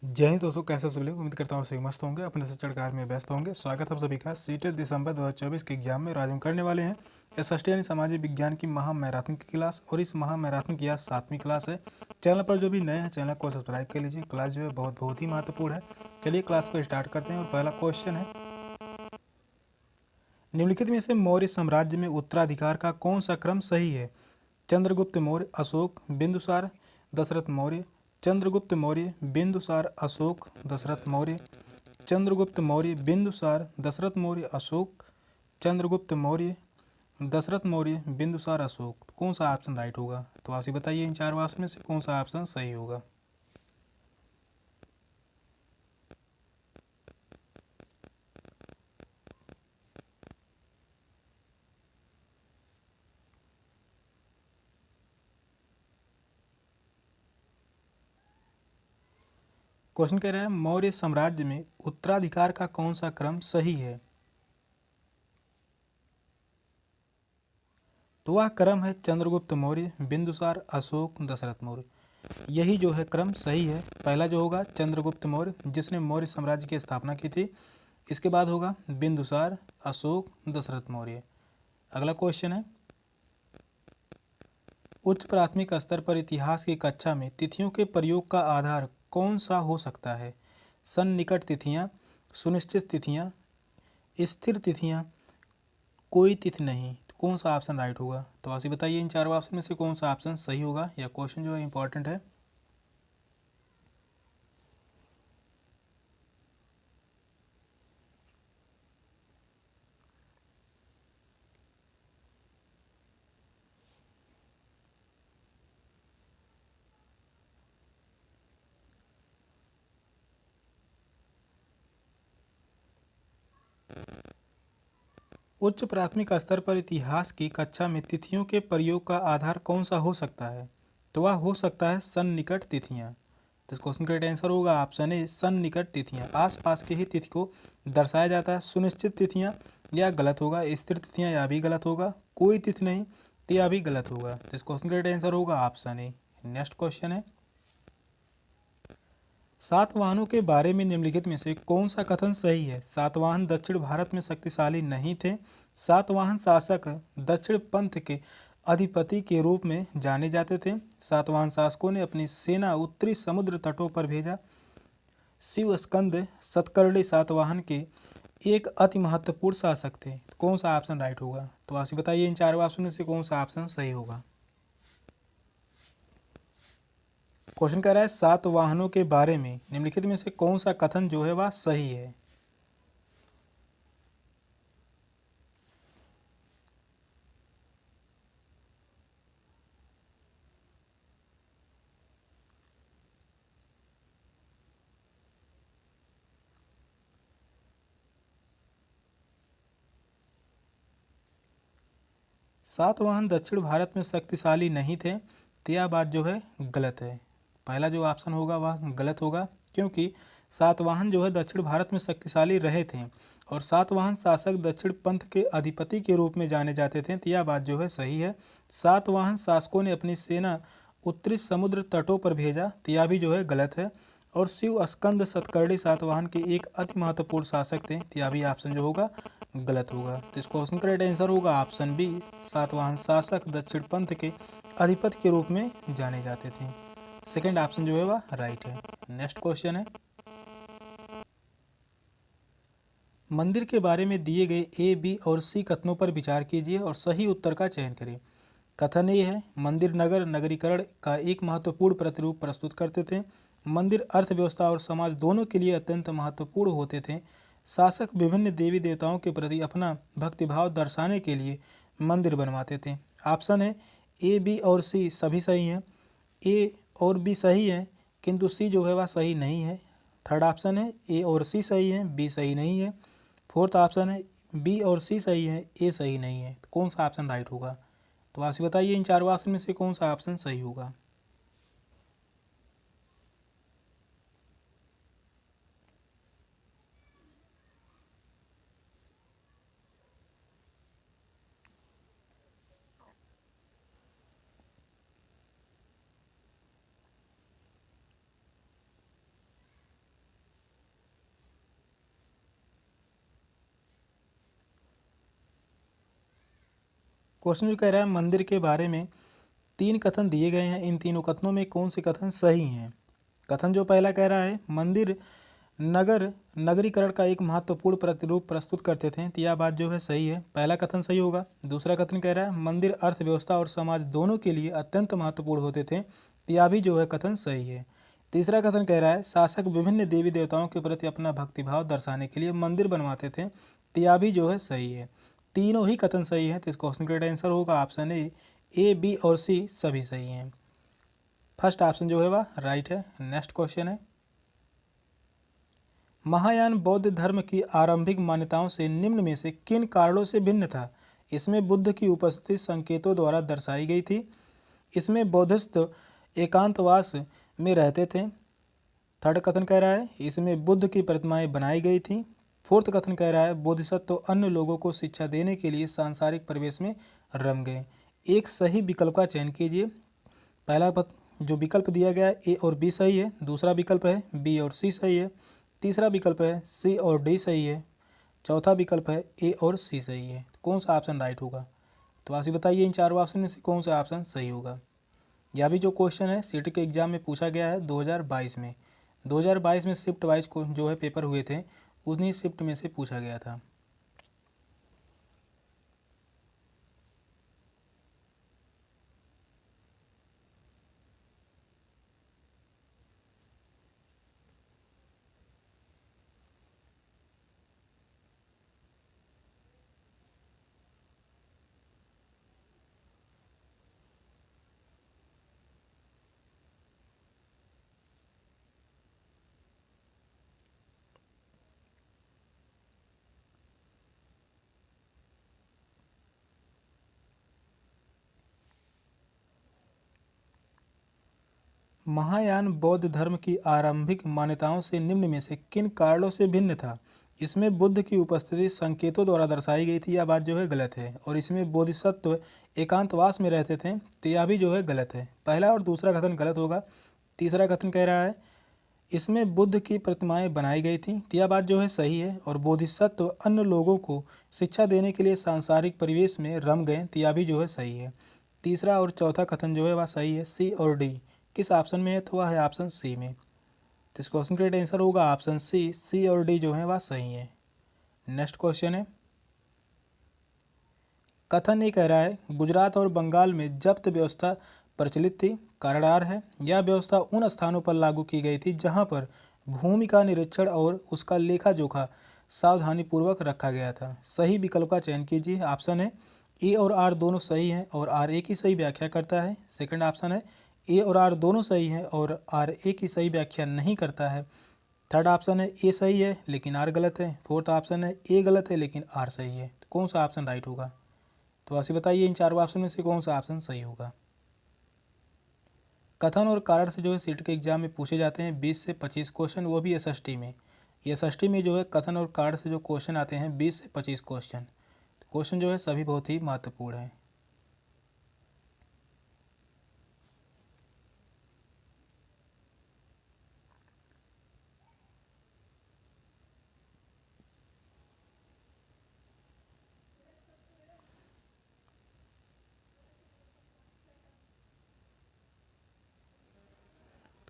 जय हिंद दोस्तों, कैसे सभी लोग। उम्मीद करता हूँ सही मस्त होंगे, अपने से चढ़ में व्यस्त होंगे। स्वागत है आप सभी का सीटें दिसंबर 2024 के एग्जाम में। आज हम करने वाले हैं एसएसटी यानी सामाजिक विज्ञान की महा मैराथन की क्लास, और इस महा मैराथन की आज 7वीं क्लास है। चैनल पर जो भी नए हैं चैनल को सब्सक्राइब कर लीजिए। क्लास जो है बहुत ही महत्वपूर्ण है। चलिए क्लास को स्टार्ट करते हैं। और पहला क्वेश्चन है, निम्नलिखित में से मौर्य साम्राज्य में उत्तराधिकार का कौन सा क्रम सही है? चंद्रगुप्त मौर्य, अशोक, बिंदुसार, दशरथ मौर्य। चंद्रगुप्त मौर्य, बिंदुसार, अशोक, दशरथ मौर्य। चंद्रगुप्त मौर्य, बिंदुसार, दशरथ मौर्य, अशोक। चंद्रगुप्त मौर्य, दशरथ मौर्य, बिंदुसार, अशोक। कौन सा ऑप्शन राइट होगा? तो आप ही बताइए इन चार ऑप्शन में से कौन सा ऑप्शन सही होगा। क्वेश्चन कह रहा है, मौर्य साम्राज्य में उत्तराधिकार का कौन सा क्रम सही है? तो वह क्रम है चंद्रगुप्त मौर्य, बिंदुसार, अशोक, दशरथ मौर्य। यही जो है क्रम सही है। पहला जो होगा चंद्रगुप्त मौर्य, जिसने मौर्य साम्राज्य की स्थापना की थी। इसके बाद होगा बिंदुसार, अशोक, दशरथ मौर्य। अगला क्वेश्चन है, उच्च प्राथमिक स्तर पर इतिहास की कक्षा में तिथियों के प्रयोग का आधार कौन सा हो सकता है? सन्निकट तिथियां, सुनिश्चित तिथियां, स्थिर तिथियां, कोई तिथि नहीं। तो कौन सा ऑप्शन राइट होगा? तो आप बताइए इन चारों ऑप्शन में से कौन सा ऑप्शन सही होगा। यह क्वेश्चन जो है इंपॉर्टेंट है। उच्च प्राथमिक स्तर पर इतिहास की कक्षा में तिथियों के प्रयोग का आधार कौन सा हो सकता है? तो वह हो सकता है सन्निकट तिथियां। तो इस क्वेश्चन का राइट आंसर होगा ऑप्शन ए, सन्निकट तिथियां। आसपास के ही तिथि को दर्शाया जाता है। सुनिश्चित तिथियां, यह गलत होगा। स्थिर तिथियां, यह भी गलत होगा। कोई तिथि नहीं, तो यह भी गलत होगा। तो इस क्वेश्चन का राइट आंसर होगा ऑप्शन ए। नेक्स्ट क्वेश्चन है, सातवाहनों के बारे में निम्नलिखित में से कौन सा कथन सही है? सातवाहन दक्षिण भारत में शक्तिशाली नहीं थे। सातवाहन शासक दक्षिण पंथ के अधिपति के रूप में जाने जाते थे। सातवाहन शासकों ने अपनी सेना उत्तरी समुद्र तटों पर भेजा। शिव स्कंद सतकर्णी सातवाहन के एक अति महत्वपूर्ण शासक थे। कौन सा ऑप्शन राइट होगा? तो आप बताइए इन चारों ऑप्शन में से कौन सा ऑप्शन सही होगा। क्वेश्चन कह रहा है, सातवाहनों के बारे में निम्नलिखित में से कौन सा कथन जो है वह सही है? सातवाहन दक्षिण भारत में शक्तिशाली नहीं थे, तो यह बात जो है गलत है। पहला जो ऑप्शन होगा वह गलत होगा, क्योंकि सातवाहन जो है दक्षिण भारत में शक्तिशाली रहे थे और सातवाहन शासक दक्षिण पंथ के अधिपति के रूप में जाने जाते थे। तो यह बात जो है सही है। सातवाहन शासकों ने अपनी सेना उत्तरी समुद्र तटों पर भेजा, तो यह भी जो है गलत है। और शिव स्कंद सतकर्णी सातवाहन के एक अति महत्वपूर्ण शासक थे, तो यह भी ऑप्शन जो होगा गलत होगा। तो इस क्वेश्चन का राइट आंसर होगा ऑप्शन बी, सातवाहन शासक दक्षिण पंथ के अधिपति के रूप में जाने जाते थे। सेकंड ऑप्शन जो है वह राइट है। नेक्स्ट क्वेश्चन है, मंदिर के बारे में दिए गए ए, बी और सी कथनों पर विचार कीजिए और सही उत्तर का चयन करें। कथन ए है, मंदिर नगर नगरीकरण का एक महत्वपूर्ण प्रतिरूप प्रस्तुत करते थे। मंदिर अर्थव्यवस्था और समाज दोनों के लिए अत्यंत महत्वपूर्ण होते थे। शासक विभिन्न देवी देवताओं के प्रति अपना भक्तिभाव दर्शाने के लिए मंदिर बनवाते थे। ऑप्शन है ए, बी और सी सभी सही हैं। ए और बी सही है, किंतु सी जो है वह सही नहीं है। थर्ड ऑप्शन है ए और सी सही है, बी सही नहीं है। फोर्थ ऑप्शन है बी और सी सही है, ए सही नहीं है। तो कौन सा ऑप्शन राइट होगा? तो आप बताइए इन चारों ऑप्शन में से कौन सा ऑप्शन सही होगा। क्वेश्चन जो कह रहा है मंदिर के बारे में 3 कथन दिए गए हैं, इन तीनों कथनों में कौन से कथन सही हैं। कथन जो पहला कह रहा है मंदिर नगर नगरीकरण का एक महत्वपूर्ण प्रतिरूप प्रस्तुत करते थे, तो यह बात जो है सही है, पहला कथन सही होगा। दूसरा कथन कह रहा है मंदिर अर्थव्यवस्था और समाज दोनों के लिए अत्यंत महत्वपूर्ण होते थे, तो यह भी जो है कथन सही है। तीसरा कथन कह रहा है शासक विभिन्न देवी देवताओं के प्रति अपना भक्तिभाव दर्शाने के लिए मंदिर बनवाते थे, तो यह भी जो है सही है। तीनों ही कथन सही है, तो इस क्वेश्चन का आंसर होगा ऑप्शन ए, बी और सी सभी सही हैं। फर्स्ट ऑप्शन जो है वह राइट है। नेक्स्ट क्वेश्चन है महायान बौद्ध धर्म की आरंभिक मान्यताओं से निम्न में से किन कारणों से भिन्न था। इसमें बुद्ध की उपस्थिति संकेतों द्वारा दर्शाई गई थी। इसमें बौद्धिस्ट एकांतवास में रहते थे। थर्ड कथन कह रहा है इसमें बुद्ध की प्रतिमाएं बनाई गई थी। फोर्थ कथन कह रहा है बोधिसत्व अन्य लोगों को शिक्षा देने के लिए सांसारिक परिवेश में रम गए। एक सही विकल्प का चयन कीजिए। पहला जो विकल्प दिया गया है ए और बी सही है। दूसरा विकल्प है बी और सी सही है। तीसरा विकल्प है सी और डी सही है। चौथा विकल्प है ए और सी सही है। कौन सा ऑप्शन राइट होगा, तो आप बताइए इन चारों ऑप्शन में से कौन सा ऑप्शन सही होगा। यह भी जो क्वेश्चन है सीटी के एग्जाम में पूछा गया है 2022 में। 2022 में शिफ्ट वाइज जो है पेपर हुए थे, उन्हीं शिफ्ट में से पूछा गया था। महायान बौद्ध धर्म की आरंभिक मान्यताओं से निम्न में से किन कारणों से भिन्न था। इसमें बुद्ध की उपस्थिति संकेतों द्वारा दर्शाई गई थी, यह बात जो है गलत है। और इसमें बोधिसत्व एकांतवास में रहते थे, तो यह भी जो है गलत है। पहला और दूसरा कथन गलत होगा। तीसरा कथन कह रहा है इसमें बुद्ध की प्रतिमाएं बनाई गई थी, तो यह बात जो है सही है। और बोधिसत्व अन्य लोगों को शिक्षा देने के लिए सांसारिक परिवेश में रम गए, तो यह भी जो है सही है। तीसरा और चौथा कथन जो है वह सही है। सी और डी किस ऑप्शन में है, तो वह है ऑप्शन सी में। तो इस क्वेश्चन का आंसर होगा ऑप्शन सी। सी और डी जो है वह सही है। नेक्स्ट क्वेश्चन है कथन ये कह रहा है गुजरात और बंगाल में जब्त व्यवस्था प्रचलित थी। कारण आर है यह व्यवस्था उन स्थानों पर लागू की गई थी जहां पर भूमि का निरीक्षण और उसका लेखा जोखा सावधानीपूर्वक रखा गया था। सही विकल्प का चयन कीजिए। ऑप्शन है ए और आर दोनों सही हैं और आर ए की सही व्याख्या करता है। सेकंड ऑप्शन है ए और आर दोनों सही हैं और आर ए की सही व्याख्या नहीं करता है। थर्ड ऑप्शन है ए सही है लेकिन आर गलत है। फोर्थ ऑप्शन है ए गलत है लेकिन आर सही है। तो कौन सा ऑप्शन राइट होगा, तो ऐसे बताइए इन चारों ऑप्शन में से कौन सा ऑप्शन सही होगा। कथन और कारण से जो है सीट के एग्जाम में पूछे जाते हैं 20 से 25 क्वेश्चन, वो भी एसएसटी में। एसएसटी में जो है कथन और कारण से जो क्वेश्चन आते हैं 20 से 25 क्वेश्चन। क्वेश्चन जो है सभी बहुत ही महत्वपूर्ण है।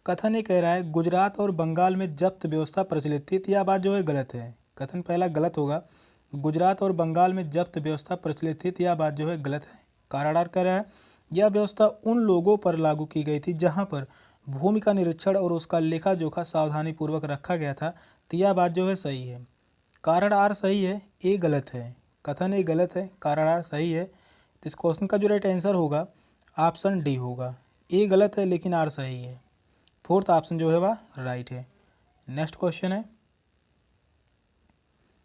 कथन ये कह रहा है गुजरात और बंगाल में जब्त व्यवस्था प्रचलित थी, तो यह बात जो है गलत है। कथन पहला गलत होगा। गुजरात और बंगाल में जब्त व्यवस्था प्रचलित थी, तो यह बात जो है गलत है। कारागार कह रहा है यह व्यवस्था उन लोगों पर लागू की गई थी जहां पर भूमि का निरीक्षण और उसका लेखा जोखा सावधानीपूर्वक रखा गया था, तो यह बात जो है सही है। कारण आर सही है, ए गलत है। कथन ए गलत है, कारण आर सही है। तो इस क्वेश्चन का जो राइट आंसर होगा ऑप्शन डी होगा। ए गलत है लेकिन आर सही है। फोर्थ ऑप्शन जो है वह राइट है। नेक्स्ट क्वेश्चन है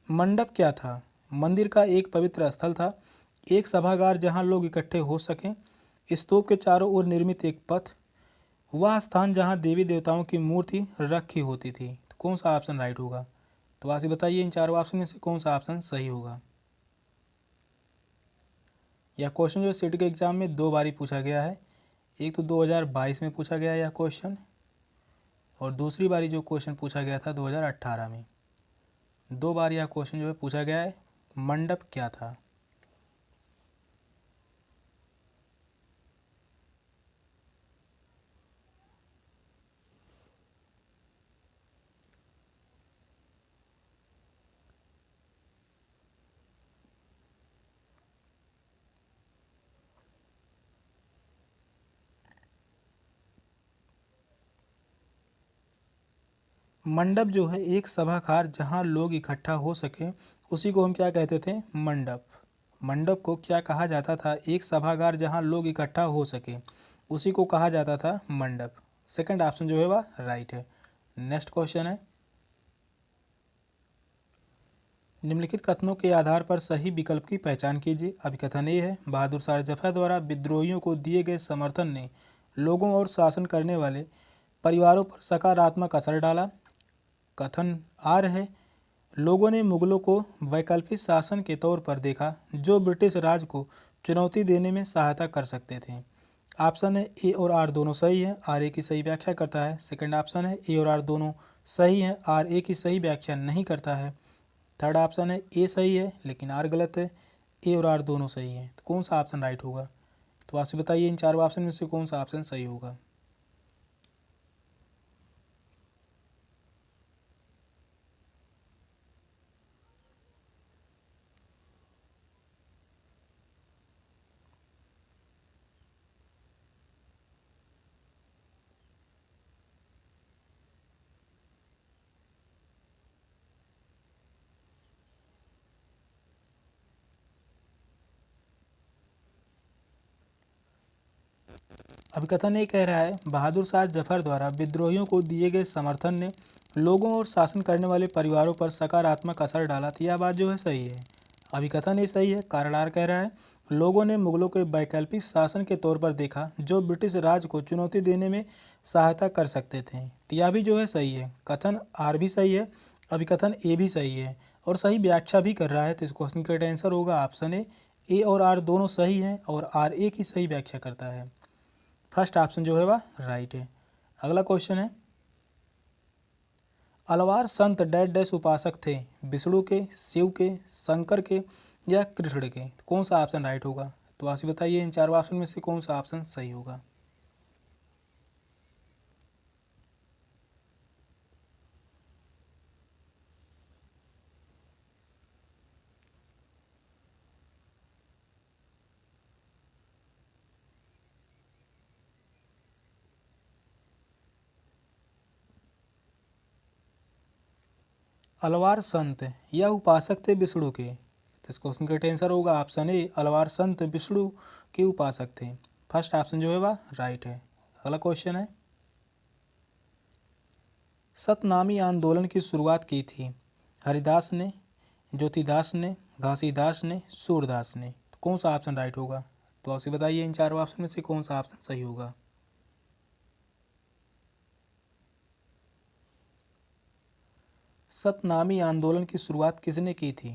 मंडप क्या था। मंदिर का एक पवित्र स्थल था, एक सभागार जहां लोग इकट्ठे हो सकें। स्तूप के चारों ओर निर्मित एक पथ, वह स्थान जहां देवी देवताओं की मूर्ति रखी होती थी। तो कौन सा ऑप्शन राइट होगा, तो आप बताइए इन चारों ऑप्शन में से कौन सा ऑप्शन सही होगा। यह क्वेश्चन जो सीट के एग्जाम में 2 बार पूछा गया है। एक तो 2022 में पूछा गया यह क्वेश्चन, और दूसरी बारी जो क्वेश्चन पूछा गया था 2018 में। 2 बार यह क्वेश्चन जो है पूछा गया है मंडप क्या था। मंडप जो है एक सभागार जहाँ लोग इकट्ठा हो सके, उसी को हम क्या कहते थे? मंडप। मंडप को क्या कहा जाता था? एक सभागार जहाँ लोग इकट्ठा हो सके, उसी को कहा जाता था मंडप। सेकंड ऑप्शन जो है वह राइट है। नेक्स्ट क्वेश्चन है, निम्नलिखित कथनों के आधार पर सही विकल्प की पहचान कीजिए। अभिकथन ए है, बहादुर शाह जफर द्वारा विद्रोहियों को दिए गए समर्थन ने लोगों और शासन करने वाले परिवारों पर सकारात्मक असर डाला। कथन आर है, लोगों ने मुगलों को वैकल्पिक शासन के तौर पर देखा जो ब्रिटिश राज को चुनौती देने में सहायता कर सकते थे। ऑप्शन है ए और आर दोनों सही है, आर ए की सही व्याख्या करता है। सेकंड ऑप्शन है ए और आर दोनों सही है, आर ए की सही व्याख्या नहीं करता है। थर्ड ऑप्शन है ए सही है लेकिन आर गलत है, ए और आर दोनों सही है। तो कौन सा ऑप्शन राइट होगा? तो आपसे बताइए इन चारों ऑप्शन में से कौन सा ऑप्शन सही होगा? अभिकथन ये कह रहा है, बहादुर शाह जफर द्वारा विद्रोहियों को दिए गए समर्थन ने लोगों और शासन करने वाले परिवारों पर सकारात्मक असर डाला। तो यह बात जो है सही है। अभिकथन ये सही है। कारण आर कह रहा है, लोगों ने मुगलों को वैकल्पिक शासन के तौर पर देखा जो ब्रिटिश राज को चुनौती देने में सहायता कर सकते थे। तो यह भी जो है सही है। कथन आर भी सही है, अभिकथन ए भी सही है और सही व्याख्या भी कर रहा है। तो इस क्वेश्चन का आंसर होगा ऑप्शन ए और आर दोनों सही हैं और आर ए की सही व्याख्या करता है। फर्स्ट ऑप्शन जो है वह राइट है। अगला क्वेश्चन है, अलवार संत डैश डैश उपासक थे, विष्णु के, शिव के, शंकर के या कृष्ण के? कौन सा ऑप्शन राइट होगा? तो आप बताइए इन चारों ऑप्शन में से कौन सा ऑप्शन सही होगा? अलवार संत या उपासक थे विष्णु के? तो इस क्वेश्चन का आंसर होगा ऑप्शन ए, अलवार संत विष्णु के उपासक थे। फर्स्ट ऑप्शन जो है वह राइट है। अगला क्वेश्चन है, सतनामी आंदोलन की शुरुआत की थी हरिदास ने, ज्योतिदास ने, घासीदास ने, सूरदास ने? तो कौन सा ऑप्शन राइट होगा? तो आपसे बताइए इन चारों ऑप्शन में से कौन सा ऑप्शन सही होगा? सतनामी आंदोलन की शुरुआत किसने की थी?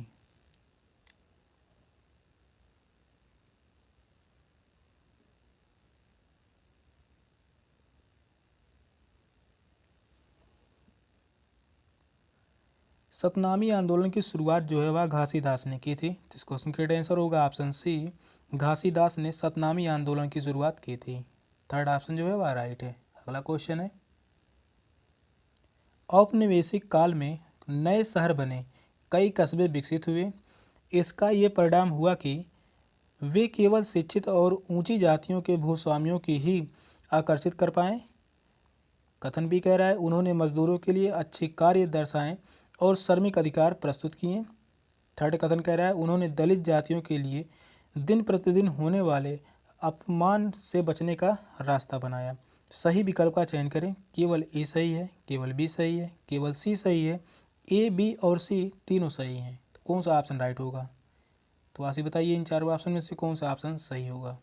सतनामी आंदोलन की शुरुआत जो है वह घासीदास ने की थी। तो इस क्वेश्चन का आंसर होगा ऑप्शन सी, घासीदास ने सतनामी आंदोलन की शुरुआत की थी। थर्ड ऑप्शन जो है वह राइट है। अगला क्वेश्चन है, औपनिवेशिक काल में नए शहर बने, कई कस्बे विकसित हुए, इसका ये परिणाम हुआ कि वे केवल शिक्षित और ऊंची जातियों के भूस्वामियों की ही आकर्षित कर पाए। कथन भी कह रहा है, उन्होंने मजदूरों के लिए अच्छे कार्य दर्शाए और श्रमिक अधिकार प्रस्तुत किए। थर्ड कथन कह रहा है, उन्होंने दलित जातियों के लिए दिन प्रतिदिन होने वाले अपमान से बचने का रास्ता बनाया। सही विकल्प का चयन करें। केवल ए सही है, केवल बी सही है, केवल सी सही है, ए बी और सी तीनों सही हैं। तो कौन सा ऑप्शन राइट होगा? तो आप ही बताइए इन चारों ऑप्शन में से कौन सा ऑप्शन सही होगा?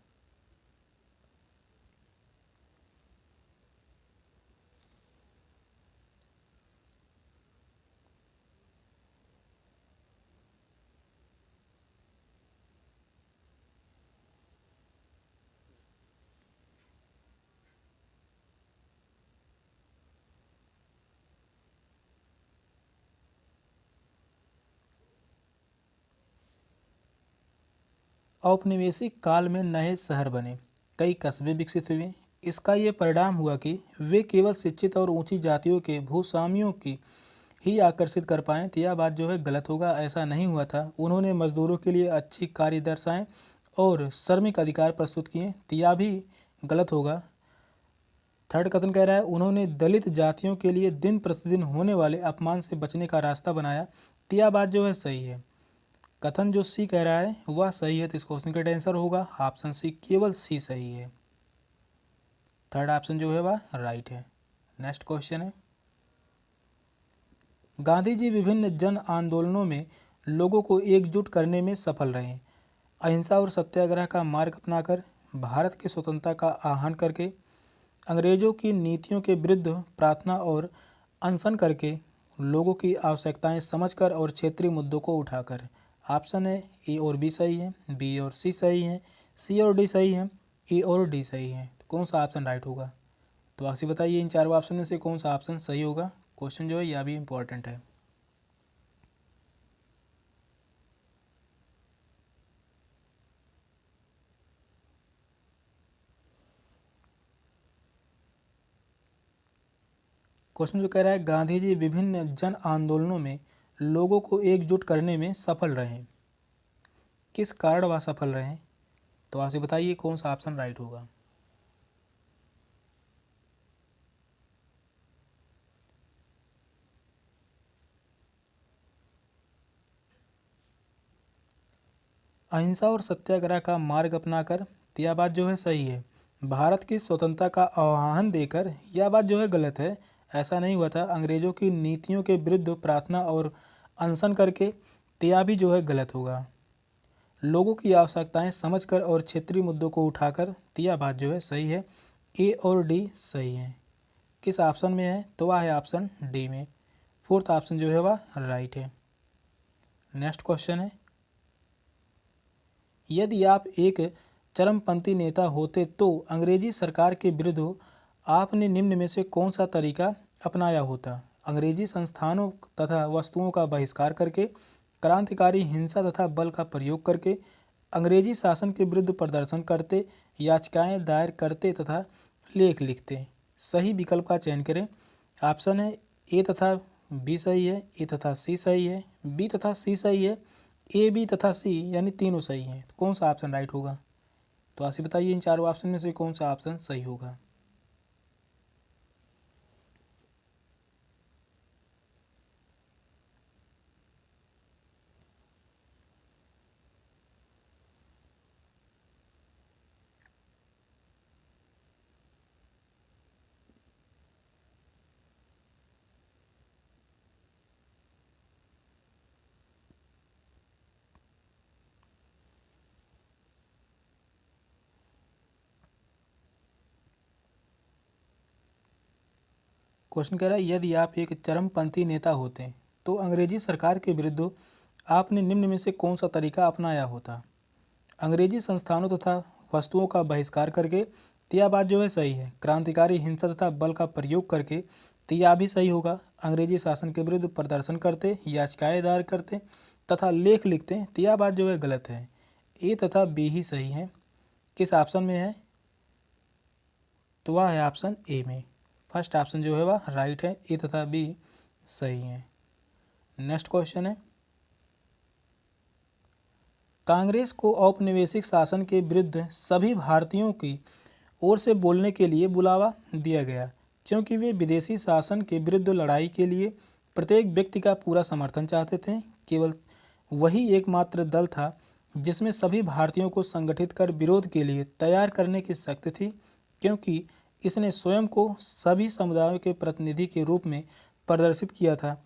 औपनिवेशिक काल में नए शहर बने, कई कस्बे विकसित हुए, इसका ये परिणाम हुआ कि वे केवल शिक्षित और ऊंची जातियों के भूस्वामियों की ही आकर्षित कर पाएँ। तो यह बात जो है गलत होगा, ऐसा नहीं हुआ था। उन्होंने मजदूरों के लिए अच्छी कार्य दर्शाएँ और श्रमिक अधिकार प्रस्तुत किए। तो यह भी गलत होगा। थर्ड कथन कह रहा है उन्होंने दलित जातियों के लिए दिन प्रतिदिन होने वाले अपमान से बचने का रास्ता बनाया। तो यह बात जो है सही है। कथन जो सी कह रहा है वह सही है, तो इस क्वेश्चन का आंसर होगा ऑप्शन सी, केवल सी सही है। थर्ड ऑप्शन जो है वह राइट है। नेक्स्ट क्वेश्चन है, गांधी जी विभिन्न जन आंदोलनों में लोगों को एकजुट करने में सफल रहे। अहिंसा और सत्याग्रह का मार्ग अपनाकर, भारत की स्वतंत्रता का आह्वान करके, अंग्रेजों की नीतियों के विरुद्ध प्रार्थना और अनशन करके, लोगों की आवश्यकताएं समझकर और क्षेत्रीय मुद्दों को उठाकर। ऑप्शन है ए और बी सही है, बी और सी सही है, सी और डी सही है, ए और डी सही है। तो कौन सा ऑप्शन राइट होगा? तो आप बताइए इन चारों ऑप्शन में से कौन सा ऑप्शन सही होगा। क्वेश्चन जो है यह भी इम्पोर्टेंट है। क्वेश्चन जो कह रहा है गांधी जी विभिन्न जन आंदोलनों में लोगों को एकजुट करने में सफल रहे, किस कारण वह सफल रहे? तो आप बताइए कौन सा ऑप्शन राइट होगा। अहिंसा और सत्याग्रह का मार्ग अपनाकर, तो यह बात जो है सही है। भारत की स्वतंत्रता का आह्वान देकर, यह बात जो है गलत है। ऐसा नहीं हुआ था। अंग्रेजों की नीतियों के विरुद्ध प्रार्थना और अनशन करके, तो यह भी जो है गलत होगा। लोगों की आवश्यकताएं समझकर और क्षेत्रीय मुद्दों को उठाकर, तो यह बात जो है सही है। ए और डी सही है। किस ऑप्शन में है? तो वह है ऑप्शन डी में। फोर्थ ऑप्शन जो है वह राइट है। नेक्स्ट क्वेश्चन है, यदि आप एक चरमपंथी नेता होते तो अंग्रेजी सरकार के विरुद्ध आपने निम्न में से कौन सा तरीका अपनाया होता? अंग्रेजी संस्थानों तथा वस्तुओं का बहिष्कार करके, क्रांतिकारी हिंसा तथा बल का प्रयोग करके, अंग्रेजी शासन के विरुद्ध प्रदर्शन करते, याचिकाएं दायर करते तथा लेख लिखते। सही विकल्प का चयन करें। ऑप्शन है ए तथा बी सही है, ए तथा सी सही है, बी तथा सी सही है, ए बी तथा सी यानी तीनों सही हैं। तो कौन सा ऑप्शन राइट होगा? तो आप बताइए इन चारों ऑप्शन में से कौन सा ऑप्शन सही होगा। क्वेश्चन कह रहा है यदि आप एक चरमपंथी नेता होते तो अंग्रेजी सरकार के विरुद्ध आपने निम्न में से कौन सा तरीका अपनाया होता? अंग्रेजी संस्थानों तथा वस्तुओं का बहिष्कार करके, तो यह बात जो है सही है। क्रांतिकारी हिंसा तथा बल का प्रयोग करके, तो यह भी सही होगा। अंग्रेजी शासन के विरुद्ध प्रदर्शन करते, याचिकाएं दायर करते तथा लेख लिखते, तो यह बात जो है गलत है। ए तथा बी ही सही है। किस ऑप्शन में है? तो वह है ऑप्शन ए में। फर्स्ट ऑप्शन जो है वह राइट है, ए तथा बी सही है। नेक्स्ट क्वेश्चन है, कांग्रेस को औपनिवेशिक शासन के विरुद्ध सभी भारतीयों की ओर से बोलने के लिए बुलावा दिया गया, क्योंकि वे विदेशी शासन के विरुद्ध लड़ाई के लिए प्रत्येक व्यक्ति का पूरा समर्थन चाहते थे। केवल वही एकमात्र दल था जिसमें सभी भारतीयों को संगठित कर विरोध के लिए तैयार करने की शक्ति थी, क्योंकि इसने स्वयं को सभी समुदायों के प्रतिनिधि के रूप में प्रदर्शित किया था।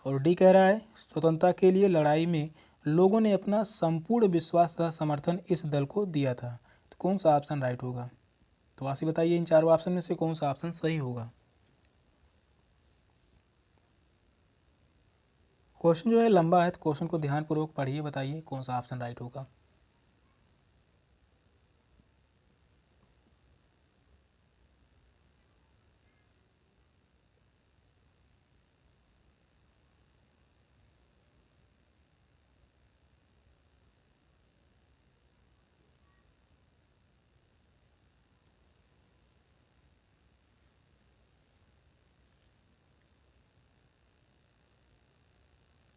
और डी कह रहा है स्वतंत्रता के लिए लड़ाई में लोगों ने अपना संपूर्ण विश्वास तथा समर्थन इस दल को दिया था। तो कौन सा ऑप्शन राइट होगा? तो आप बताइए इन चारों ऑप्शन में से कौन सा ऑप्शन सही होगा। क्वेश्चन जो है लंबा है, तो क्वेश्चन को ध्यानपूर्वक पढ़िए, बताइए कौन सा ऑप्शन राइट होगा।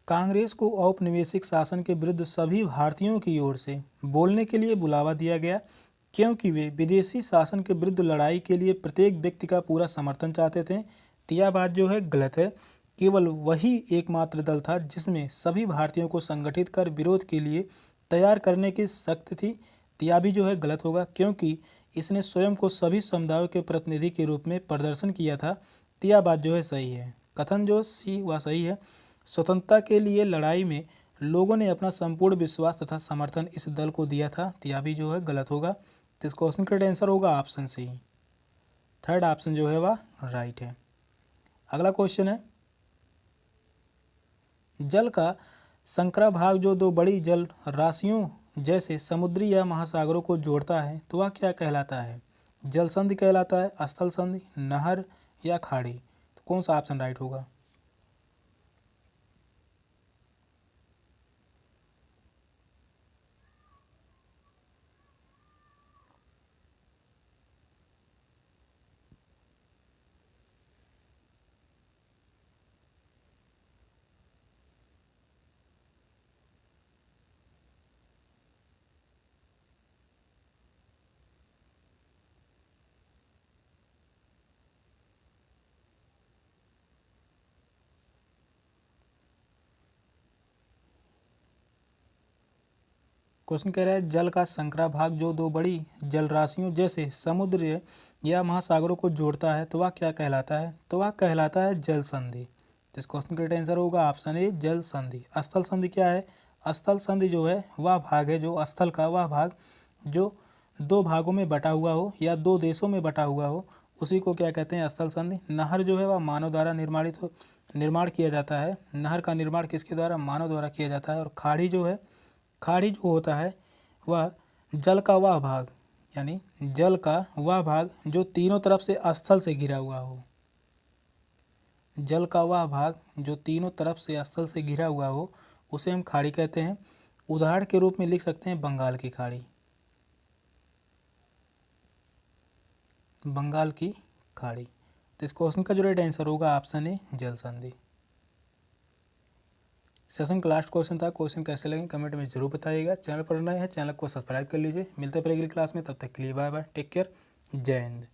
कांग्रेस को औपनिवेशिक शासन के विरुद्ध सभी भारतीयों की ओर से बोलने के लिए बुलावा दिया गया, क्योंकि वे विदेशी शासन के विरुद्ध लड़ाई के लिए प्रत्येक व्यक्ति का पूरा समर्थन चाहते थे। तो यह बात जो है गलत है। केवल वही एकमात्र दल था जिसमें सभी भारतीयों को संगठित कर विरोध के लिए तैयार करने की शक्ति थी। तो यह भी जो है गलत होगा, क्योंकि इसने स्वयं को सभी समुदायों के प्रतिनिधि के रूप में प्रदर्शन किया था। तो यह बात जो है सही है। कथन जो सी वह सही है। स्वतंत्रता के लिए लड़ाई में लोगों ने अपना संपूर्ण विश्वास तथा समर्थन इस दल को दिया था। तो यह भी जो है गलत होगा। तो इस क्वेश्चन का आंसर होगा ऑप्शन सी। थर्ड ऑप्शन जो है वह राइट है। अगला क्वेश्चन है, जल का संकरा भाग जो दो बड़ी जल राशियों जैसे समुद्री या महासागरों को जोड़ता है तो वह क्या कहलाता है? जल संधि कहलाता है, स्थल संधि, नहर या खाड़ी? तो कौन सा ऑप्शन राइट होगा? क्वेश्चन कह रहा है, जल का संकरा भाग जो दो बड़ी जल राशियों जैसे समुद्र या महासागरों को जोड़ता है तो वह क्या कहलाता है? तो वह कहलाता है जल संधि। तो इस क्वेश्चन का आंसर होगा ऑप्शन ए, जल संधि। स्थल संधि क्या है? स्थल संधि जो है वह भाग है, जो स्थल का वह भाग जो दो भागों में बटा हुआ हो या दो देशों में बटा हुआ हो, उसी को क्या कहते हैं? स्थल संधि। नहर जो है वह मानव द्वारा निर्माण किया जाता है। नहर का निर्माण किसके द्वारा? मानव द्वारा किया जाता है। और खाड़ी जो है, खाड़ी जो होता है वह जल का वह भाग, यानी जल का वह भाग जो तीनों तरफ से स्थल से घिरा हुआ हो। जल का वह भाग जो तीनों तरफ से स्थल से घिरा हुआ हो उसे हम खाड़ी कहते हैं। उदाहरण के रूप में लिख सकते हैं बंगाल की खाड़ी। बंगाल की खाड़ी। तो इस क्वेश्चन का जो राइट आंसर होगा ऑप्शन ए, जल संधि। सेशन का लास्ट क्वेश्चन था। क्वेश्चन कैसे लगे कमेंट में जरूर बताइएगा। चैनल पर नए हैं, चैनल को सब्सक्राइब कर लीजिए। मिलते हैं फिर अगली क्लास में, तब तक के लिए बाय बाय, टेक केयर, जय हिंद।